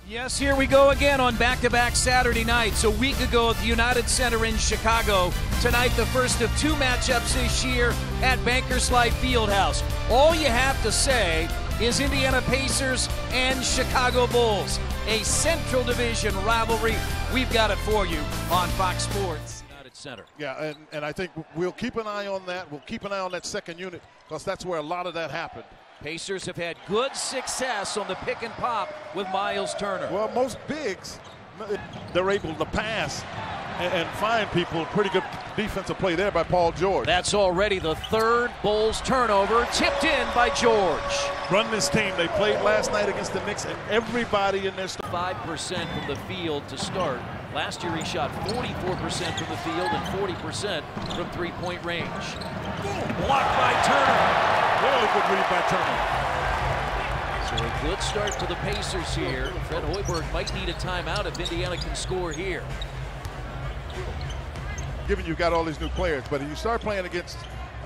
Yes, here we go again on back-to-back Saturday nights. A week ago at the United Center in Chicago. Tonight, the first of two matchups this year at Bankers Life Fieldhouse. All you have to say is Indiana Pacers and Chicago Bulls. A Central Division rivalry. We've got it for you on Fox Sports. United Center. Yeah, and I think we'll keep an eye on that. We'll keep an eye on that second unit because that's where a lot of that happened. Pacers have had good success on the pick and pop with Miles Turner. Well, most bigs, they're able to pass and find people. Pretty good defensive play there by Paul George. That's already the third Bulls turnover, tipped in by George. Run this team. They played last night against the Knicks, and everybody in their 5% from the field to start. Last year he shot 44% from the field and 40% from three-point range. Blocked by Turner. Really good read by Turner. So a good start to the Pacers here. Fred Hoiberg might need a timeout if Indiana can score here. Given you've got all these new players, but if you start playing against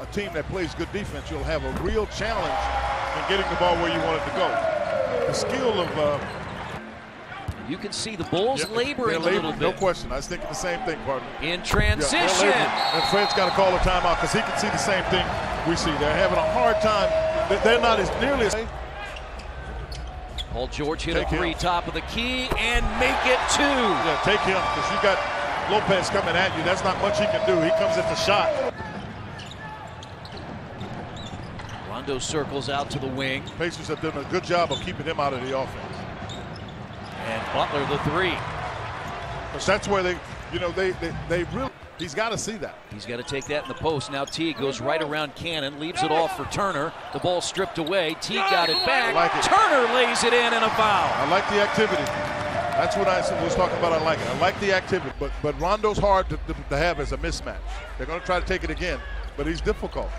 a team that plays good defense, you'll have a real challenge in getting the ball where you want it to go. The skill of you can see the Bulls laboring a little bit. No question. I was thinking the same thing, partner. In transition. And Fred's got to call a timeout because he can see the same thing we see. They're having a hard time. They're not as nearly as. Paul George hit a three, top of the key, and make it two. Yeah, take him because you got Lopez coming at you. That's not much he can do. He comes at the shot. Rondo circles out to the wing. Pacers have done a good job of keeping him out of the offense. And Butler the three. Because that's where they really, he's got to see that. He's got to take that in the post. Now Teague goes right around Cannon, leaves it off for Turner. The ball stripped away. Teague got it back. I like it. Turner lays it in and a foul. I like the activity. That's what I was talking about. I like it. I like the activity. But Rondo's hard to have as a mismatch. They're going to try to take it again, but he's difficult.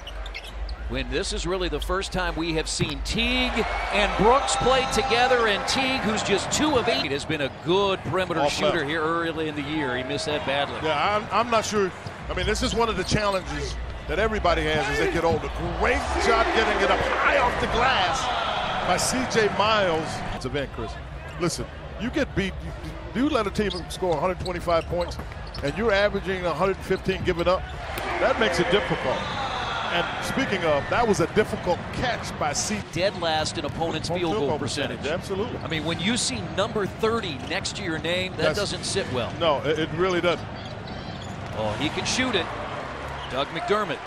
When this is really the first time we have seen Teague and Brooks play together, and Teague, who's just 2 of 8, has been a good perimeter shooter here early in the year. He missed that badly. Yeah, I'm not sure. I mean, this is one of the challenges that everybody has as they get older. Great shot getting it up high off the glass by C.J. Miles. It's a event, Chris. Listen, you get beat. You let a team score 125 points, and you're averaging 115 giving up. That makes it difficult. And speaking of, that was a difficult catch by C. Dead last in opponent's field goal percentage. Absolutely. I mean, when you see number 30 next to your name, that doesn't sit well. No, it really doesn't. Oh, he can shoot it. Doug McDermott.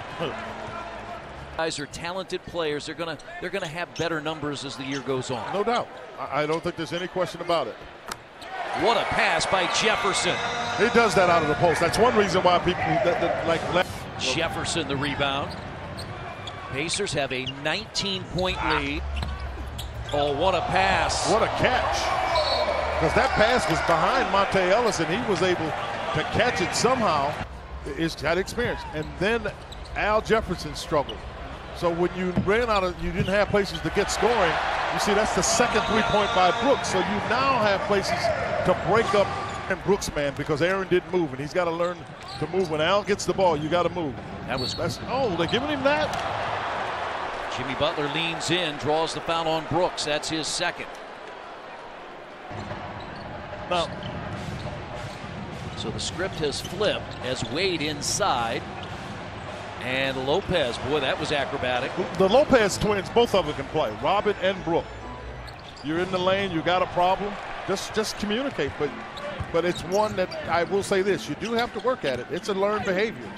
Guys are talented players. They're gonna have better numbers as the year goes on. No doubt. I don't think there's any question about it. What a pass by Jefferson. He does that out of the post. That's one reason why people like Jefferson the rebound. Pacers have a 19-point lead. Oh, what a pass. What a catch. Because that pass was behind Monte Ellis, and he was able to catch it somehow. He's got experience. And then Al Jefferson struggled. So when you ran out of, you didn't have places to get scoring, you see that's the second three-point by Brooks. So you now have places to break up Brooks, man, because Aaron didn't move, and he's got to learn to move. When Al gets the ball, you got to move. They're giving him that. Jimmy Butler leans in, draws the foul on Brooks. That's his second. Now, so the script has flipped as Wade inside. And Lopez, boy, that was acrobatic. The Lopez twins, both of them can play, Robin and Brooke. You're in the lane, you got a problem, just communicate. But it's one that I will say this, you do have to work at it. It's a learned behavior.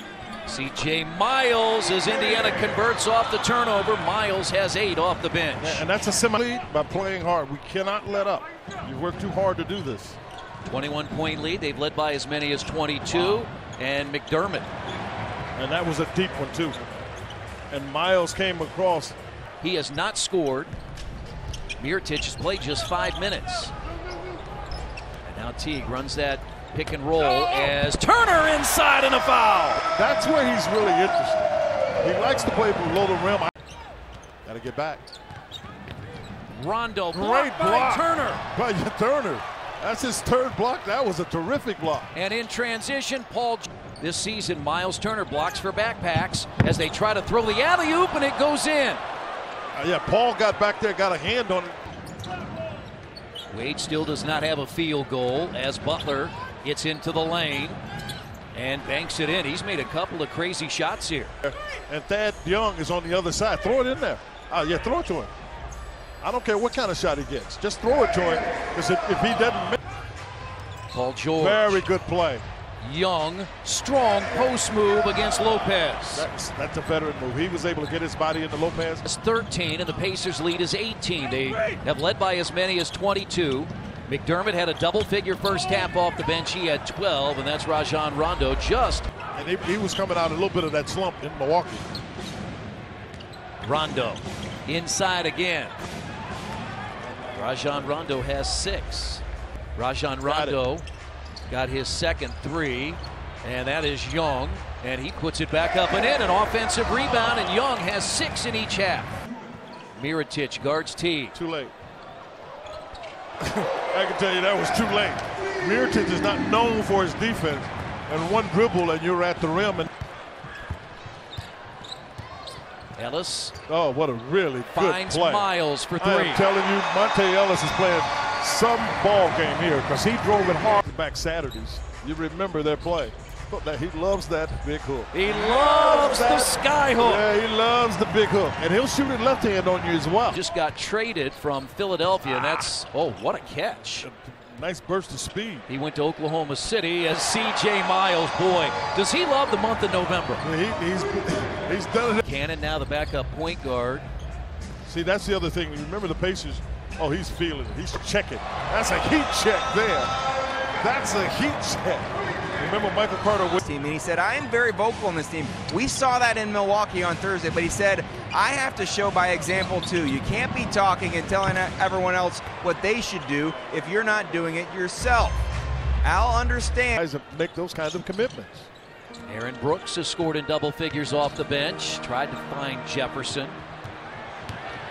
C.J. Miles as Indiana converts off the turnover. Miles has 8 off the bench. And that's a semi-lead by playing hard. We cannot let up. You work too hard to do this. 21-point lead. They've led by as many as 22. Wow. And McDermott. And that was a deep one, too. And Miles came across. He has not scored. Mirotic has played just 5 minutes. And now Teague runs that pick and roll as Turner inside and a foul. That's where he's really interested. He likes to play below the rim. Got to get back. Rondo, great block by Turner. That's his third block. That was a terrific block. And in transition, Paul. This season, Miles Turner blocks for backpacks as they try to throw the alley-oop, and it goes in. Yeah, Paul got back there, got a hand on it. Wade still does not have a field goal as Butler gets into the lane and banks it in. He's made a couple of crazy shots here. And Thad Young is on the other side. Throw it in there. Yeah, throw it to him. I don't care what kind of shot he gets. Just throw it to him, because if he doesn't make Paul George. Very good play. Young, strong post move against Lopez. That's a veteran move. He was able to get his body into Lopez. It's 13, and the Pacers' lead is 18. They have led by as many as 22. McDermott had a double-figure first half off the bench. He had 12, and that's Rajon Rondo just. And he was coming out a little bit of that slump in Milwaukee. Rondo inside again. Rajon Rondo has 6. Rajon Rondo got his second 3, and that is Young, and he puts it back up and in. An offensive rebound, and Young has 6 in each half. Mirotic guards T. Too late. I can tell you that was too late. Mirotic is not known for his defense, and one dribble and you're at the rim. And Ellis. Oh, what a really finds good play. Miles for 3. I'm telling you, Monte Ellis is playing some ball game here, because he drove it hard back Saturdays. You remember their play. He loves that big hook. He loves the sky hook. Yeah, he loves the big hook. And he'll shoot it left hand on you as well. Just got traded from Philadelphia, and that's, oh, what a catch. Nice burst of speed. He went to Oklahoma City as C.J. Miles. Boy, does he love the month of November. He's done it. Cannon now the backup point guard. See, that's the other thing. Remember the Pacers, oh, he's feeling it. He's checking. That's a heat check there. That's a heat check. Remember Michael Carter with team, and he said, I am very vocal in this team. We saw that in Milwaukee on Thursday, but he said, I have to show by example too. You can't be talking and telling everyone else what they should do if you're not doing it yourself. Al understands. Make those kinds of commitments. Aaron Brooks has scored in double figures off the bench. Tried to find Jefferson.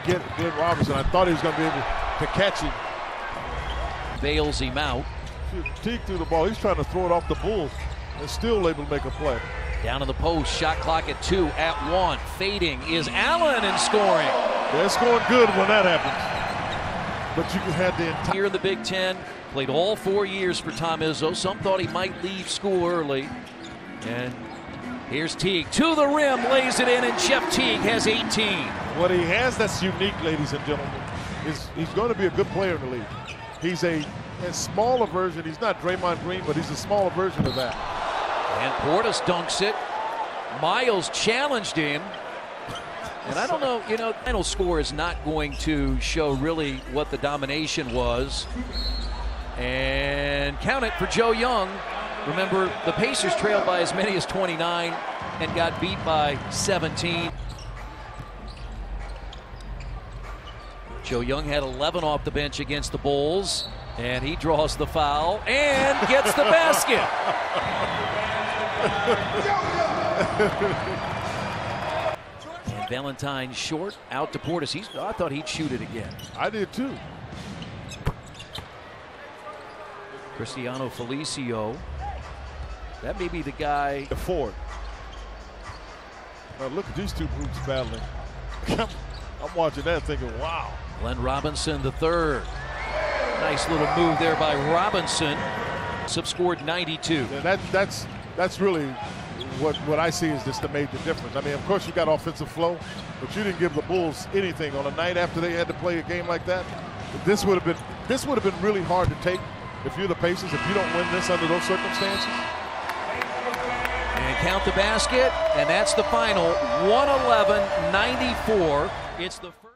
Get Robinson. I thought he was going to be able to catch him. Bails him out. Teague threw the ball. He's trying to throw it off the Bulls and still able to make a play. Down in the post, shot clock at 2, at 1. Fading is Allen and scoring. They're scoring good when that happens. But you had the entire. Here in the Big Ten, played all 4 years for Tom Izzo. Some thought he might leave school early. And here's Teague to the rim, lays it in, and Jeff Teague has 18. What he has that's unique, ladies and gentlemen, is he's going to be a good player in the league. He's a smaller version. He's not Draymond Green, but he's a smaller version of that. And Portis dunks it. Miles challenged him. And I don't know, the final score is not going to show really what the domination was. And count it for Joe Young. Remember, the Pacers trailed by as many as 29 and got beat by 17. Joe Young had 11 off the bench against the Bulls, and he draws the foul and gets the basket. And Valentine short, out to Portis. I thought he'd shoot it again. I did too. Cristiano Felicio. That may be the guy. Ford. Now look at these two groups battling. I'm watching that thinking, wow. Glenn Robinson the third. Nice little move there by Robinson. Scored 92. And that's really what I see is just the major difference. I mean, of course you got offensive flow, but you didn't give the Bulls anything on a night after they had to play a game like that. This would have been really hard to take if you're the Pacers, if you don't win this under those circumstances. And count the basket, and that's the final. 111-94. It's the first.